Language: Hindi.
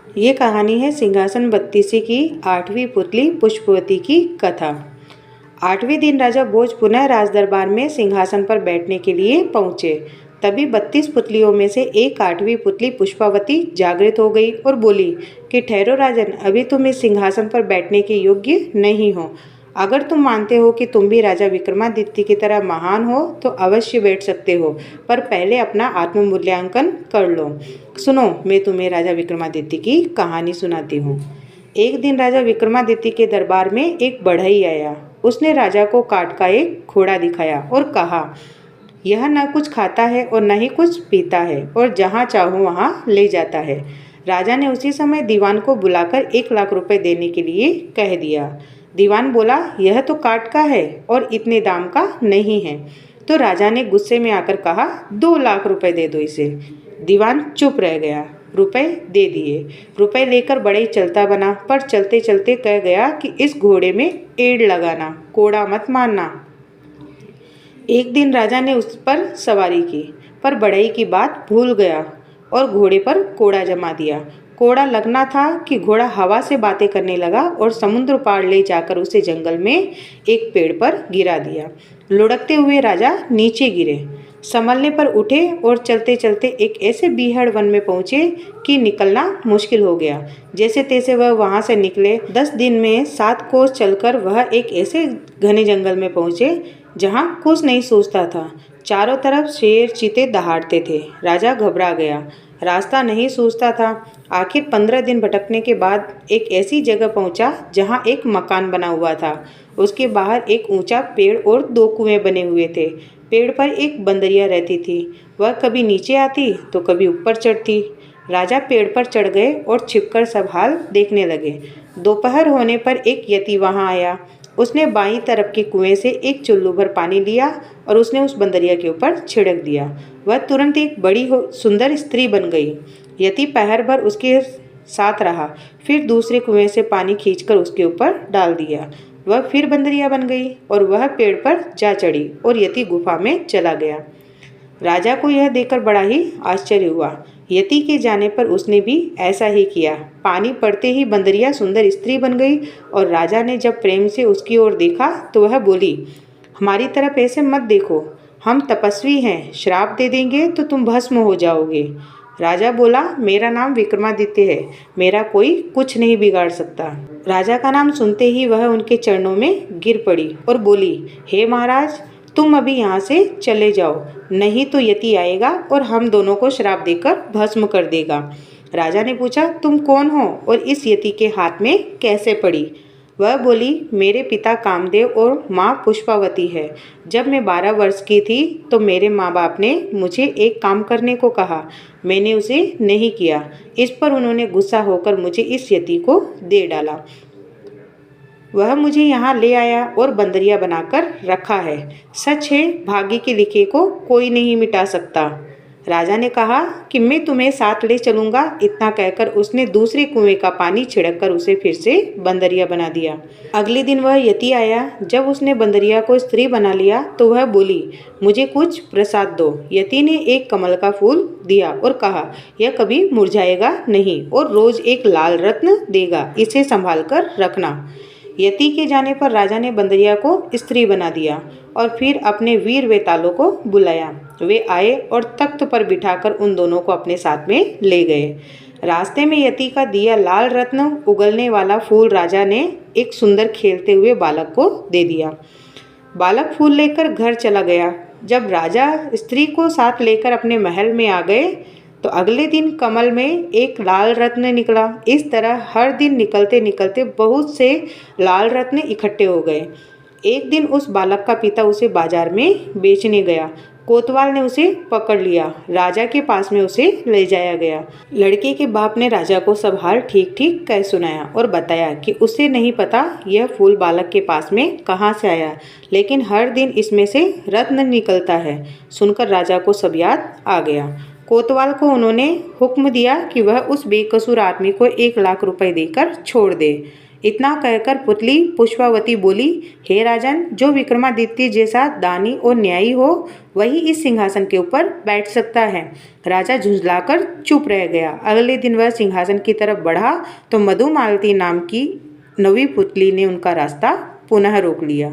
ये कहानी है सिंहासन बत्तीसी की 8वीं पुतली पुष्पवती की कथा। 8वें दिन राजा भोज पुनः राजदरबार में सिंहासन पर बैठने के लिए पहुँचे। तभी 32 पुतलियों में से एक 8वीं पुतली पुष्पावती जागृत हो गई और बोली कि ठहरो राजन, अभी तुम इस सिंहासन पर बैठने के योग्य नहीं हो। अगर तुम मानते हो कि तुम भी राजा विक्रमादित्य की तरह महान हो तो अवश्य बैठ सकते हो, पर पहले अपना आत्ममूल्यांकन कर लो। सुनो, मैं तुम्हें राजा विक्रमादित्य की कहानी सुनाती हूँ। एक दिन राजा विक्रमादित्य के दरबार में एक बढ़ई आया। उसने राजा को काठ का एक घोड़ा दिखाया और कहा, यह न कुछ खाता है और न ही कुछ पीता है और जहाँ चाहो वहाँ ले जाता है। राजा ने उसी समय दीवान को बुलाकर 1 लाख रुपए देने के लिए कह दिया। दीवान बोला, यह तो काठ का है और इतने दाम का नहीं है। तो राजा ने गुस्से में आकर कहा, 2 लाख रुपए दे दो इसे। दीवान चुप रह गया। रुपए दे दिए। रुपए लेकर बड़े चलता बना, पर चलते चलते कह गया कि इस घोड़े में एड़ लगाना, कोड़ा मत मारना। एक दिन राजा ने उस पर सवारी की, पर बढ़ई की बात भूल गया और घोड़े पर कोड़ा जमा दिया। कोड़ा लगना था कि घोड़ा हवा से बातें करने लगा और समुद्र पार ले जाकर उसे जंगल में एक पेड़ पर गिरा दिया। लुढ़कते हुए राजा नीचे गिरे। संभलने पर उठे और चलते चलते एक ऐसे बीहड़ वन में पहुँचे कि निकलना मुश्किल हो गया। जैसे तैसे वह वहाँ से निकले। 10 दिन में 7 कोस चलकर वह एक ऐसे घने जंगल में पहुँचे जहाँ कुछ नहीं सूझता था। चारों तरफ शेर चीते दहाड़ते थे। राजा घबरा गया। रास्ता नहीं सूझता था। आखिर 15 दिन भटकने के बाद एक ऐसी जगह पहुंचा जहां एक मकान बना हुआ था। उसके बाहर एक ऊंचा पेड़ और 2 कुएं बने हुए थे। पेड़ पर एक बंदरिया रहती थी। वह कभी नीचे आती तो कभी ऊपर चढ़ती। राजा पेड़ पर चढ़ गए और छिपकर सब हाल देखने लगे। दोपहर होने पर एक यति वहां आया। उसने बाईं तरफ के कुएं से एक चुल्लू भर पानी लिया और उसने उस बंदरिया के ऊपर छिड़क दिया। वह तुरंत एक बड़ी सुंदर स्त्री बन गई। यति पहर भर उसके साथ रहा, फिर दूसरे कुएं से पानी खींचकर उसके ऊपर डाल दिया। वह फिर बंदरिया बन गई और वह पेड़ पर जा चढ़ी और यति गुफा में चला गया। राजा को यह देखकर बड़ा ही आश्चर्य हुआ। यति के जाने पर उसने भी ऐसा ही किया। पानी पड़ते ही बंदरिया सुंदर स्त्री बन गई और राजा ने जब प्रेम से उसकी ओर देखा तो वह बोली, हमारी तरफ ऐसे मत देखो, हम तपस्वी हैं, श्राप दे देंगे तो तुम भस्म हो जाओगे। राजा बोला, मेरा नाम विक्रमादित्य है, मेरा कोई कुछ नहीं बिगाड़ सकता। राजा का नाम सुनते ही वह उनके चरणों में गिर पड़ी और बोली, हे महाराज, तुम अभी यहाँ से चले जाओ, नहीं तो यति आएगा और हम दोनों को श्राप देकर भस्म कर देगा। राजा ने पूछा, तुम कौन हो और इस यति के हाथ में कैसे पड़ी? वह बोली, मेरे पिता कामदेव और माँ पुष्पावती है। जब मैं 12 वर्ष की थी तो मेरे माँ बाप ने मुझे एक काम करने को कहा। मैंने उसे नहीं किया। इस पर उन्होंने गुस्सा होकर मुझे इस यति को दे डाला। वह मुझे यहाँ ले आया और बंदरिया बनाकर रखा है। सच है, भाग्य के लिखे को कोई नहीं मिटा सकता। राजा ने कहा कि मैं तुम्हें साथ ले चलूँगा। इतना कहकर उसने दूसरे कुएं का पानी छिड़ककर उसे फिर से बंदरिया बना दिया। अगले दिन वह यति आया। जब उसने बंदरिया को स्त्री बना लिया तो वह बोली, मुझे कुछ प्रसाद दो। यति ने एक कमल का फूल दिया और कहा, यह कभी मुरझाएगा नहीं और रोज एक लाल रत्न देगा, इसे संभाल कर रखना। यति के जाने पर राजा ने बंदरिया को स्त्री बना दिया और फिर अपने वीर वेतालों को बुलाया। वे आए और तख्त पर बिठाकर उन दोनों को अपने साथ में ले गए। रास्ते में यति का दिया लाल रत्न उगलने वाला फूल राजा ने एक सुंदर खेलते हुए बालक को दे दिया। बालक फूल लेकर घर चला गया। जब राजा स्त्री को साथ लेकर अपने महल में आ गए तो अगले दिन कमल में एक लाल रत्न निकला। इस तरह हर दिन निकलते निकलते बहुत से लाल रत्न इकट्ठे हो गए। एक दिन उस बालक का पिता उसे बाजार में बेचने गया। कोतवाल ने उसे पकड़ लिया। राजा के पास में उसे ले जाया गया। लड़के के बाप ने राजा को सब हाल ठीक ठीक कह सुनाया और बताया कि उसे नहीं पता यह फूल बालक के पास में कहाँ से आया, लेकिन हर दिन इसमें से रत्न निकलता है। सुनकर राजा को सब याद आ गया। कोतवाल को उन्होंने हुक्म दिया कि वह उस बेकसूर आदमी को 1 लाख रुपए देकर छोड़ दे। इतना कहकर पुतली पुष्पावती बोली, हे राजन, जो विक्रमादित्य जैसा दानी और न्यायी हो वही इस सिंहासन के ऊपर बैठ सकता है। राजा झुंझलाकर चुप रह गया। अगले दिन वह सिंहासन की तरफ बढ़ा तो मधुमालती नाम की नवी पुतली ने उनका रास्ता पुनः रोक लिया।